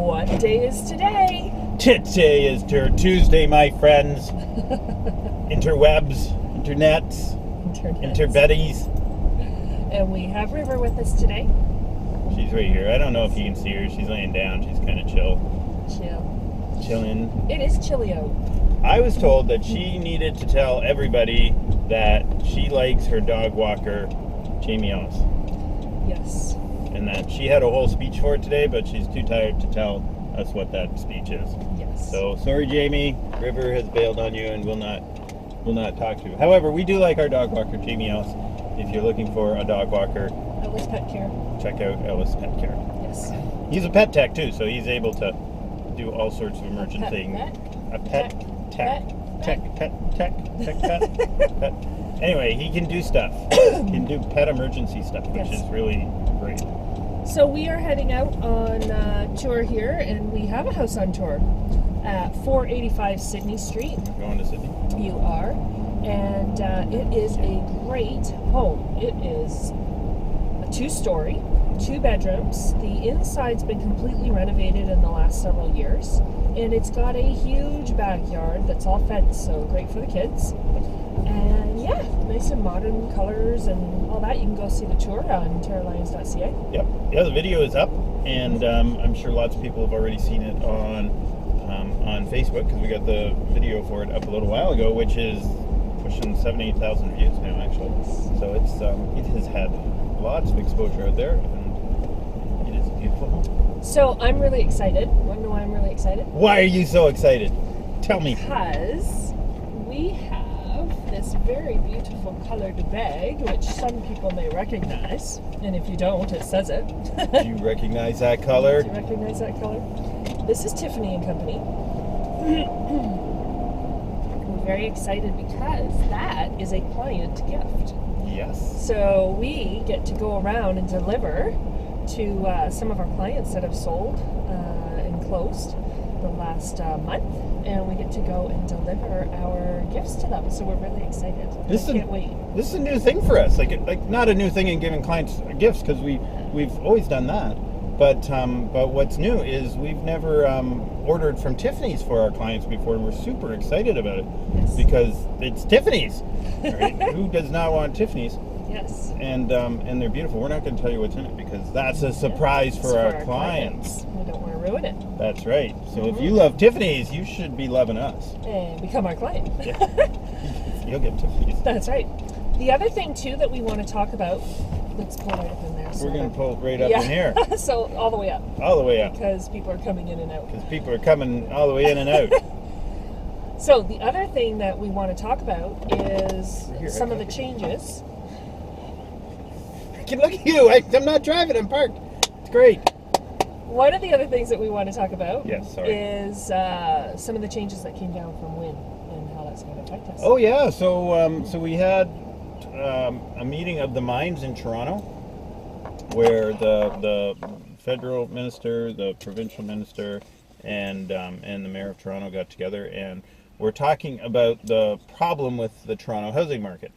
What day is today? Today is Tuesday, my friends. Interwebs, internets, interbetties. And we have River with us today. She's right here. I don't know if you can see her. She's laying down. She's kind of chilling. It is chilly out. I was told that she needed to tell everybody that she likes her dog walker, Jamie Ellis. Yes. And that she had a whole speech for it today, but she's too tired to tell us what that speech is. Yes. So sorry, Jamie. River has bailed on you and will not talk to you. However, we do like our dog walker, Jamie Ellis. If you're looking for a dog walker, Ellis Pet Care. check out Ellis Pet Care. Yes. He's a pet tech too, so he's able to do all sorts of emergent things. A pet tech. Anyway, he can do stuff. He can do pet emergency stuff, which is really great. So we are heading out on tour here, and we have a house on tour at 485 Sidney Street. We're going to Sidney. You are. And it is a great home. It is a 2-story, 2 bedrooms. The inside's been completely renovated in the last several years. And it's got a huge backyard that's all fenced, so great for the kids. And yeah, nice and modern colors and all that. You can go see the tour on TaraLyons.ca. Yep. Yeah, the video is up, and I'm sure lots of people have already seen it on Facebook, because we got the video for it up a little while ago, which is pushing 78,000 views now, actually. So it has had lots of exposure out there, and it is a beautiful home. So I'm really excited. Want to know why I'm really excited? Why are you so excited? Tell me. Because we have this very beautiful colored bag, which some people may recognize, and if you don't, it says it. Do you recognize that color? Do you recognize that color? This is Tiffany and Company. I'm very excited because that is a client gift. Yes. So we get to go around and deliver to some of our clients that have sold and closed the last month, and we get to go and deliver our gifts to them. So we're really excited. Can't wait. This is a new thing for us. Like not a new thing in giving clients gifts, because we've always done that. But what's new is we've never ordered from Tiffany's for our clients before, and we're super excited about it. Yes. Because it's Tiffany's. Right? Who does not want Tiffany's? Yes. And they're beautiful. We're not going to tell you what's in it, because that's a surprise for our clients. We don't want to ruin it. That's right. So if you love Tiffany's, you should be loving us. And become our client. Yeah. You'll get Tiffany's. That's right. The other thing too that we want to talk about, let's pull right up in there. We're going to pull right up in here. So all the way up. All the way up. Because people are coming in and out. Because people are coming all the way in and out. So the other thing that we want to talk about is some of the changes. Look at you. I'm not driving. I'm parked. It's great. One of the other things that we want to talk about is some of the changes that came down from wind and how that's going to affect us. Oh, yeah. So we had a meeting of the minds in Toronto, where the federal minister, the provincial minister, and the mayor of Toronto got together, and we're talking about the problem with the Toronto housing market.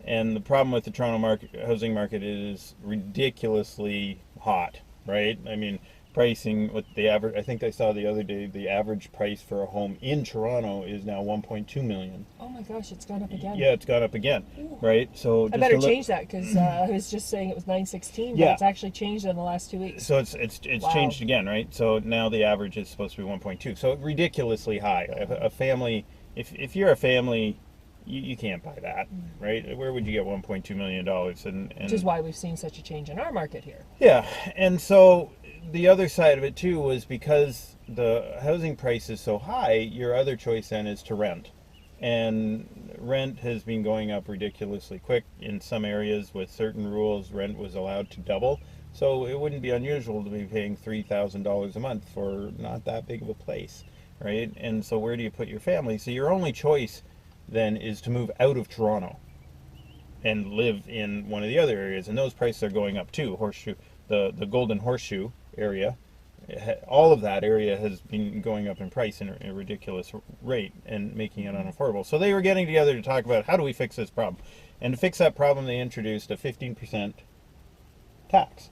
And the problem with the Toronto housing market is ridiculously hot, right? I mean, pricing with the average, I think I saw the other day, the average price for a home in Toronto is now $1.2 million. Oh my gosh, it's gone up again. Yeah, it's gone up again. Ooh. Right? So I better change that, because I was just saying it was $916, but it's actually changed in the last 2 weeks. So it's changed again, right? So now the average is supposed to be 1.2. So ridiculously high. A family, if you're a family, you can't buy that, right? Where would you get $1.2 million? Which is why we've seen such a change in our market here. Yeah, and so the other side of it too was, because the housing price is so high, your other choice then is to rent. And rent has been going up ridiculously quick. In some areas with certain rules, rent was allowed to double. So it wouldn't be unusual to be paying $3,000 a month for not that big of a place, right? And so where do you put your family? So your only choice then is to move out of Toronto and live in one of the other areas, and those prices are going up too. The Golden Horseshoe area, all of that area has been going up in price in a ridiculous rate and making it unaffordable. So they were getting together to talk about, how do we fix this problem? And to fix that problem, they introduced a 15% tax,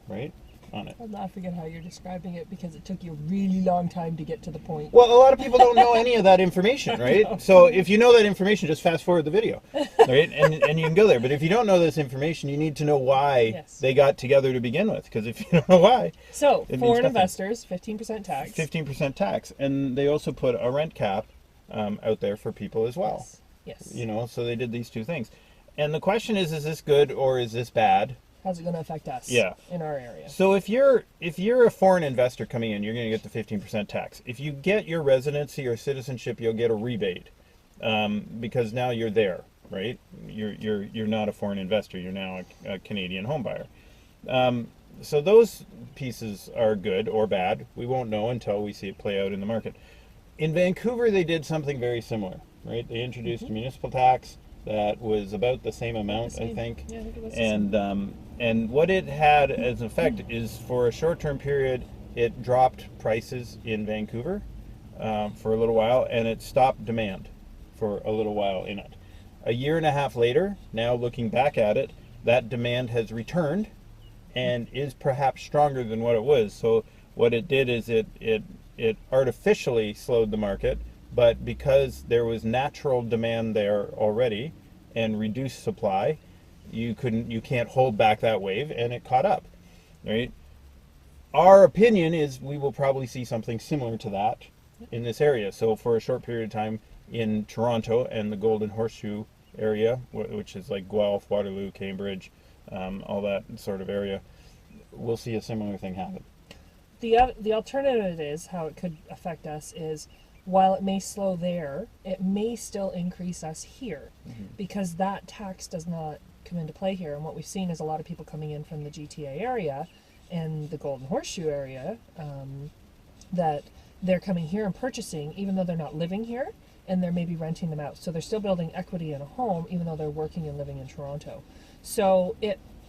right? on it. I'm laughing at how you're describing it because it took you a really long time to get to the point. Well, a lot of people don't know any of that information, right? So if you know that information, just fast forward the video, right? And you can go there. But if you don't know this information, you need to know why they got together to begin with. Because if you don't know why, so foreign investors, 15% tax. 15% tax, and they also put a rent cap out there for people as well. Yes. You know, so they did these two things. And the question is this good or is this bad? How's it going to affect us in our area? So if you're a foreign investor coming in, you're going to get the 15% tax. If you get your residency or citizenship, you'll get a rebate because now you're there, right? You're not a foreign investor. You're now a Canadian home buyer. So those pieces are good or bad. We won't know until we see it play out in the market. In Vancouver, they did something very similar, right? They introduced a municipal tax that was about the same amount, I think. Yeah, I think it was and what it had as an effect is for a short-term period, it dropped prices in Vancouver for a little while, and it stopped demand for a little while in it. A year and a half later, now looking back at it, that demand has returned and is perhaps stronger than what it was. So what it did is it artificially slowed the market, but because there was natural demand there already and reduced supply, you can't hold back that wave, and it caught up, right? Our opinion is we will probably see something similar to that in this area. So for a short period of time in Toronto and the Golden Horseshoe area, which is like Guelph, Waterloo, Cambridge, all that sort of area, we'll see a similar thing happen. The alternative is how it could affect us is, while it may slow there, it may still increase us here because that tax does not come into play here. And what we've seen is a lot of people coming in from the GTA area and the Golden Horseshoe area that they're coming here and purchasing even though they're not living here, and they're maybe renting them out. So they're still building equity in a home even though they're working and living in Toronto. So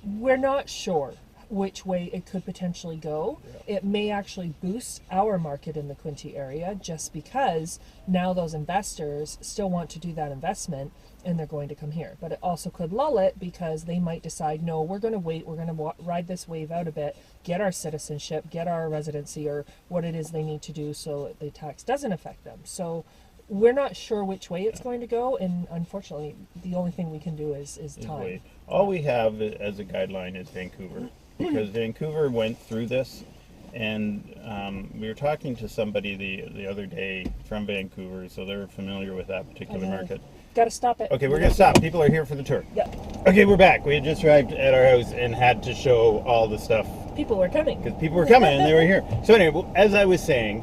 we're not sure which way it could potentially go. It may actually boost our market in the Quinte area just because now those investors still want to do that investment and they're going to come here. But it also could lull it because they might decide, no, we're going to wait, we're going to ride this wave out a bit, get our citizenship, get our residency, or what it is they need to do so the tax doesn't affect them. So we're not sure which way it's going to go, and unfortunately the only thing we can do is time. Wait. All we have as a guideline is Vancouver. Because Vancouver went through this, and we were talking to somebody the other day from Vancouver, so they're familiar with that particular market. Got to stop it. Okay, we're going to stop. People are here for the tour. Yeah. Okay, we're back. We had just arrived at our house and had to show all the stuff. People were coming. Because people were coming and they were here. So anyway, as I was saying,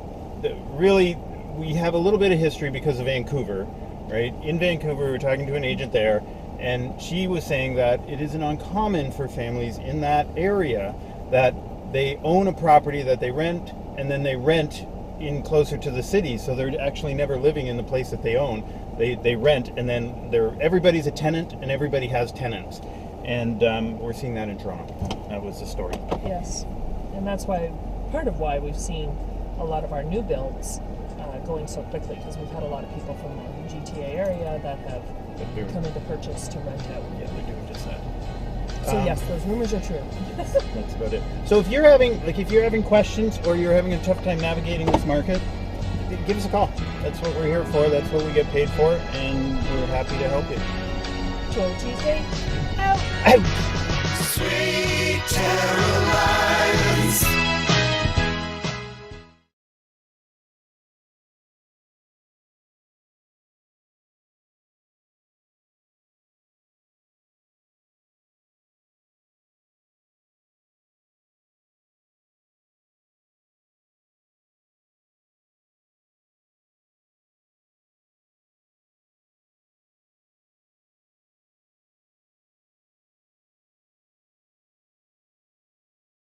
really, we have a little bit of history because of Vancouver, right? In Vancouver, we were talking to an agent there, and she was saying that it isn't uncommon for families in that area that they own a property that they rent, and then they rent in closer to the city, so they're actually never living in the place that they own. They rent, and then everybody's a tenant, and everybody has tenants. And we're seeing that in Toronto. That was the story. Yes, and that's part of why we've seen a lot of our new builds going so quickly, because we've had a lot of people from the GTA area that have come into purchase to rent out. Yeah, they're doing just that. So yes, those rumors are true. That's about it. So if you're having questions or you're having a tough time navigating this market, give us a call. That's what we're here for. That's what we get paid for, and we're happy to help you. Till Tuesday, out. Out. Sweet TaraLyons.